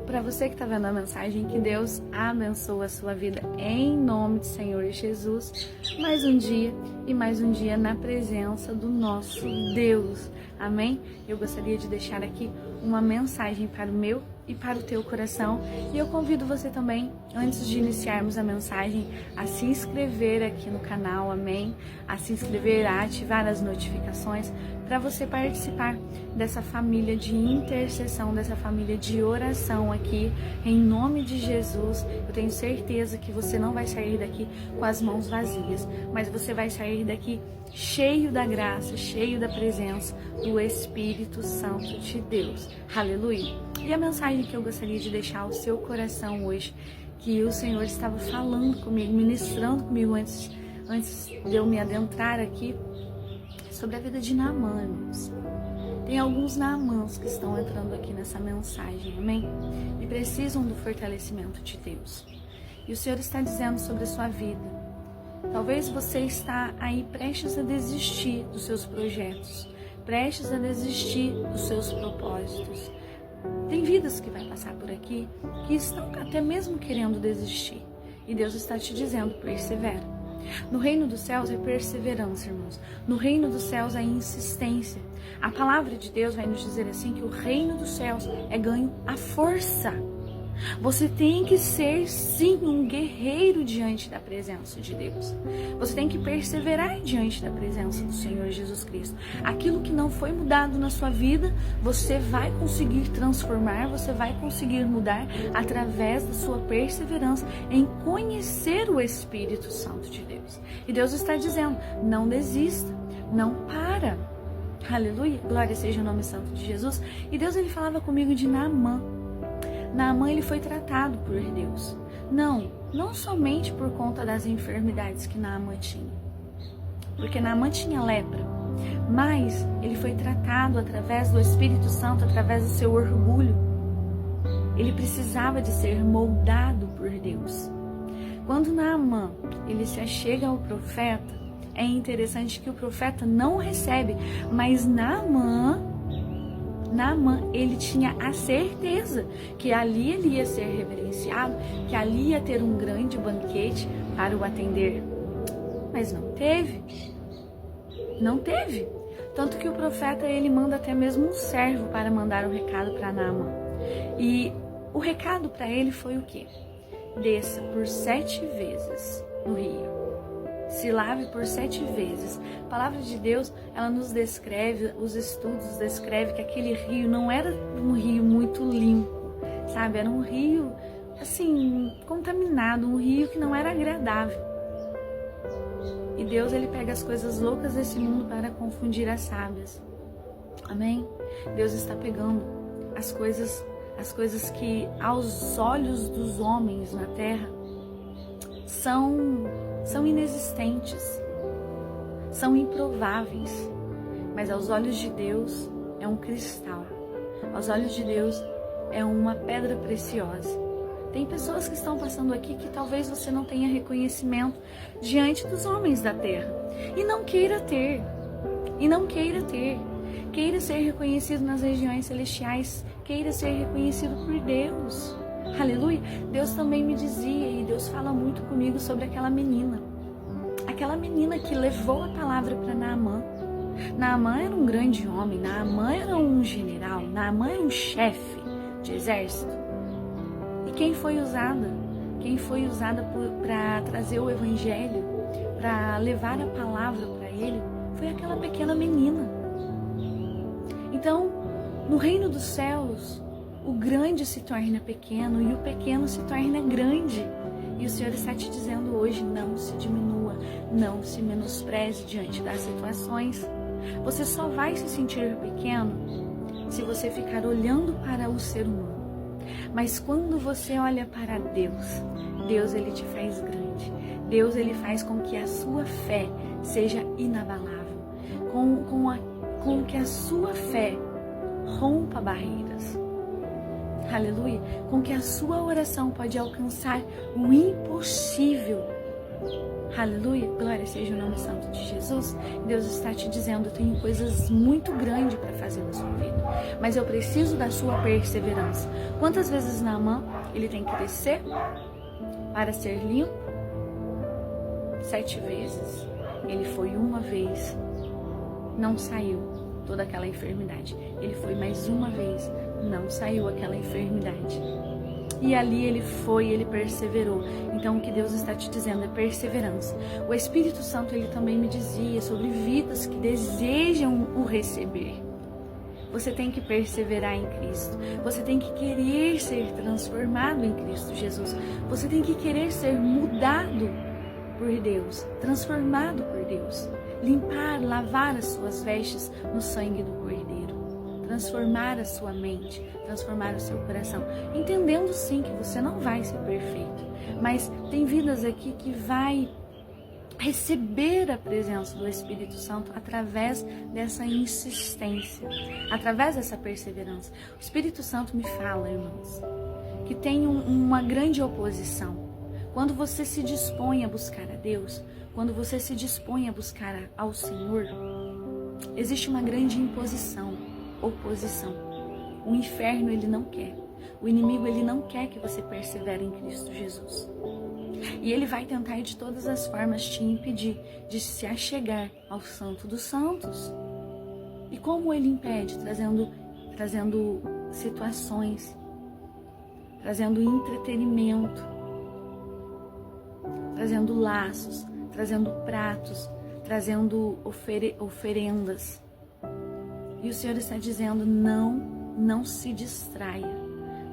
para você que está vendo a mensagem, que Deus abençoe a sua vida em nome do Senhor Jesus. Mais um dia e mais um dia na presença do nosso Deus. Amém? Eu gostaria de deixar aqui uma mensagem para o meu e para o teu coração. E eu convido você também, antes de iniciarmos a mensagem, a se inscrever aqui no canal, amém? A se inscrever, a ativar as notificações, para você participar dessa família de intercessão, dessa família de oração aqui, em nome de Jesus. Eu tenho certeza que você não vai sair daqui com as mãos vazias, mas você vai sair daqui cheio da graça, cheio da presença do Espírito Santo de Deus. Aleluia! E a mensagem que eu gostaria de deixar ao seu coração hoje, que o Senhor estava falando comigo, ministrando comigo antes de eu me adentrar aqui, sobre a vida de Naamã, irmãos. Tem alguns Naamãs que estão entrando aqui nessa mensagem, amém? E precisam do fortalecimento de Deus. E o Senhor está dizendo sobre a sua vida. Talvez você está aí prestes a desistir dos seus projetos, prestes a desistir dos seus propósitos. Tem vidas que vai passar por aqui que estão até mesmo querendo desistir. E Deus está te dizendo, persevera. No reino dos céus é perseverança, irmãos. No reino dos céus é insistência. A palavra de Deus vai nos dizer assim que o reino dos céus é ganho à força. Você tem que ser, sim, um guerreiro diante da presença de Deus. Você tem que perseverar diante da presença do Senhor Jesus Cristo. Aquilo que não foi mudado na sua vida, você vai conseguir transformar, você vai conseguir mudar através da sua perseverança em conhecer o Espírito Santo de Deus. E Deus está dizendo, não desista, não para. Aleluia, glória seja o nome santo de Jesus. E Deus, ele falava comigo de Naamã. Naamã, ele foi tratado por Deus. Não somente por conta das enfermidades que Naamã tinha. Porque Naamã tinha lepra. Mas ele foi tratado através do Espírito Santo, através do seu orgulho. Ele precisava de ser moldado por Deus. Quando Naamã, ele se achega ao profeta, é interessante que o profeta não o recebe, mas Naamã, ele tinha a certeza que ali ele ia ser reverenciado, que ali ia ter um grande banquete para o atender. Mas não teve. Não teve. Tanto que o profeta, ele manda até mesmo um servo para mandar o recado para Naamã. E o recado para ele foi o quê? Desça por 7 vezes no rio. Se lave por 7 vezes. A palavra de Deus, ela nos descreve, os estudos descrevem que aquele rio não era um rio muito limpo, sabe? Era um rio, assim, contaminado, um rio que não era agradável. E Deus, ele pega as coisas loucas desse mundo para confundir as sábias. Amém? Deus está pegando as coisas que aos olhos dos homens na terra são inexistentes, são improváveis, mas aos olhos de Deus é um cristal, aos olhos de Deus é uma pedra preciosa. Tem pessoas que estão passando aqui que talvez você não tenha reconhecimento diante dos homens da terra e não queira ter, queira ser reconhecido nas regiões celestiais, queira ser reconhecido por Deus. Aleluia. Deus também me dizia, e Deus fala muito comigo sobre aquela menina que levou a palavra para Naamã. Naamã era um grande homem, Naamã era um general, Naamã era um chefe de exército. E quem foi usada para trazer o evangelho, para levar a palavra para ele, foi aquela pequena menina. Então, no reino dos céus, o grande se torna pequeno e o pequeno se torna grande. E o Senhor está te dizendo hoje, não se diminua, não se menospreze diante das situações. Você só vai se sentir pequeno se você ficar olhando para o ser humano. Mas quando você olha para Deus, Deus, ele te faz grande. Deus, ele faz com que a sua fé seja inabalável, com que a sua fé rompa barreiras. Aleluia. Com que a sua oração pode alcançar o impossível. Aleluia, glória seja o nome santo de Jesus. Deus está te dizendo, eu tenho coisas muito grandes para fazer na sua vida, mas eu preciso da sua perseverança. Quantas vezes Naamã, ele tem que descer para ser limpo? 7 vezes. Ele foi uma vez, não saiu toda aquela enfermidade. Ele foi mais uma vez, não saiu aquela enfermidade. E ali ele foi, ele perseverou. Então o que Deus está te dizendo é perseverança. O Espírito Santo, ele também me dizia sobre vidas que desejam o receber. Você tem que perseverar em Cristo. Você tem que querer ser transformado em Cristo Jesus. Você tem que querer ser mudado por Deus, transformado por Deus. Limpar, lavar as suas vestes no sangue do Cordeiro. Transformar a sua mente, transformar o seu coração. Entendendo sim que você não vai ser perfeito, mas tem vidas aqui que vai receber a presença do Espírito Santo através dessa insistência, através dessa perseverança. O Espírito Santo me fala, irmãos, que tem uma grande oposição. Quando você se dispõe a buscar a Deus, quando você se dispõe a buscar ao Senhor, existe uma grande oposição. O inferno, ele não quer. O inimigo, ele não quer que você persevere em Cristo Jesus. E ele vai tentar de todas as formas te impedir de se achegar ao Santo dos Santos. E como ele impede? Trazendo situações, trazendo entretenimento, trazendo laços, trazendo pratos, trazendo oferendas. E o Senhor está dizendo, não se distraia.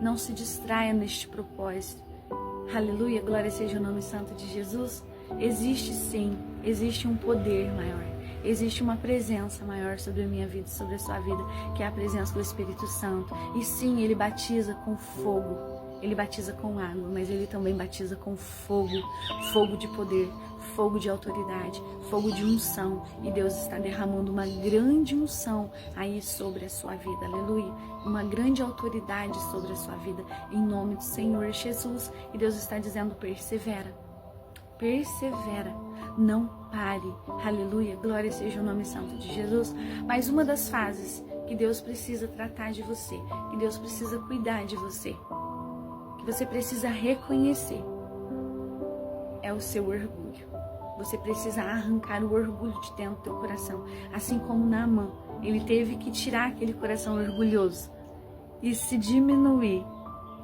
Não se distraia neste propósito. Aleluia, glória seja o nome santo de Jesus. Existe sim, existe um poder maior. Existe uma presença maior sobre a minha vida, sobre a sua vida, que é a presença do Espírito Santo. E sim, ele batiza com fogo. Ele batiza com água, mas ele também batiza com fogo. Fogo de poder, fogo de autoridade, fogo de unção. E Deus está derramando uma grande unção aí sobre a sua vida. Aleluia. Uma grande autoridade sobre a sua vida. Em nome do Senhor Jesus. E Deus está dizendo, persevera. Persevera. Não pare. Aleluia. Glória seja o nome santo de Jesus. Mas uma das fases que Deus precisa tratar de você, que Deus precisa cuidar de você, que você precisa reconhecer, é o seu orgulho. Você precisa arrancar o orgulho de dentro do teu coração. Assim como Naamã, ele teve que tirar aquele coração orgulhoso e se diminuir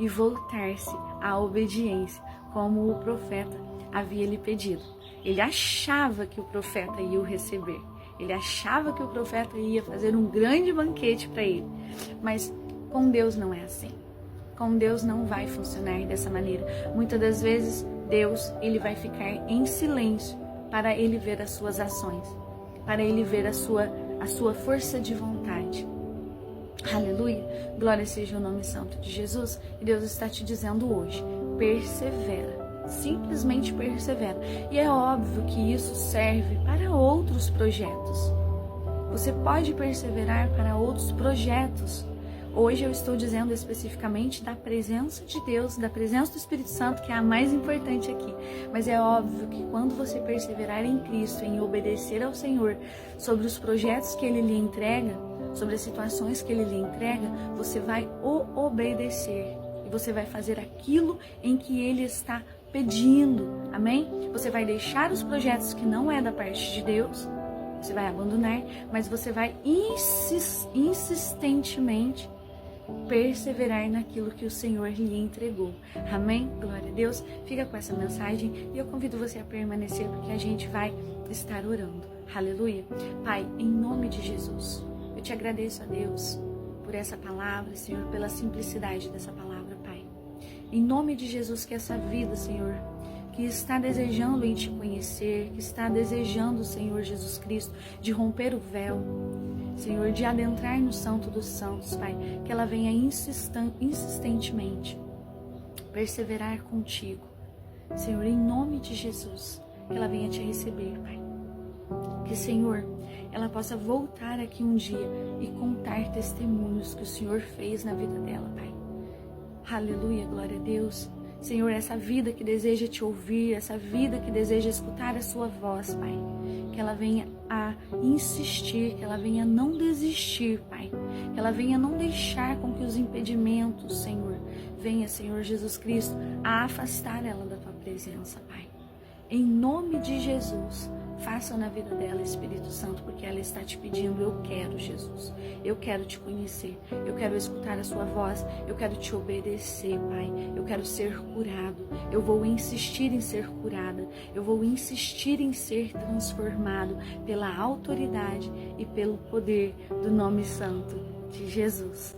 e voltar-se à obediência, como o profeta havia lhe pedido. Ele achava que o profeta ia o receber. Ele achava que o profeta ia fazer um grande banquete para ele. Mas com Deus não é assim. Com Deus não vai funcionar dessa maneira. Muitas das vezes, Deus, ele vai ficar em silêncio para ele ver as suas ações, para ele ver a sua força de vontade. Aleluia! Glória seja o nome santo de Jesus. E Deus está te dizendo hoje, persevera. Simplesmente persevera. E é óbvio que isso serve para outros projetos. Você pode perseverar para outros projetos. Hoje eu estou dizendo especificamente da presença de Deus, da presença do Espírito Santo, que é a mais importante aqui. Mas é óbvio que quando você perseverar em Cristo, em obedecer ao Senhor, sobre os projetos que Ele lhe entrega, sobre as situações que Ele lhe entrega, você vai o obedecer. E você vai fazer aquilo em que Ele está pedindo. Amém? Você vai deixar os projetos que não é da parte de Deus, você vai abandonar, mas você vai insistentemente perseverar naquilo que o Senhor lhe entregou. Amém? Glória a Deus. Fica com essa mensagem e eu convido você a permanecer, porque a gente vai estar orando. Aleluia. Pai, em nome de Jesus, eu te agradeço a Deus por essa palavra, Senhor, pela simplicidade dessa palavra, Pai. Em nome de Jesus, que essa vida, Senhor, que está desejando em te conhecer, que está desejando, Senhor Jesus Cristo, de romper o véu, Senhor, de adentrar no Santo dos Santos, Pai, que ela venha insistentemente perseverar contigo, Senhor, em nome de Jesus, que ela venha te receber, Pai. Que, Senhor, ela possa voltar aqui um dia e contar testemunhos que o Senhor fez na vida dela, Pai. Aleluia, glória a Deus. Senhor, essa vida que deseja te ouvir, essa vida que deseja escutar a sua voz, Pai. Que ela venha a insistir, que ela venha a não desistir, Pai. Que ela venha a não deixar com que os impedimentos, Senhor, venha, Senhor Jesus Cristo, a afastar ela da tua presença, Pai. Em nome de Jesus, faça na vida dela, Espírito Santo, porque ela está te pedindo, eu quero, Jesus. Eu quero te conhecer, eu quero escutar a sua voz, eu quero te obedecer, Pai. Eu quero ser curado, eu vou insistir em ser curada, eu vou insistir em ser transformado pela autoridade e pelo poder do nome santo de Jesus.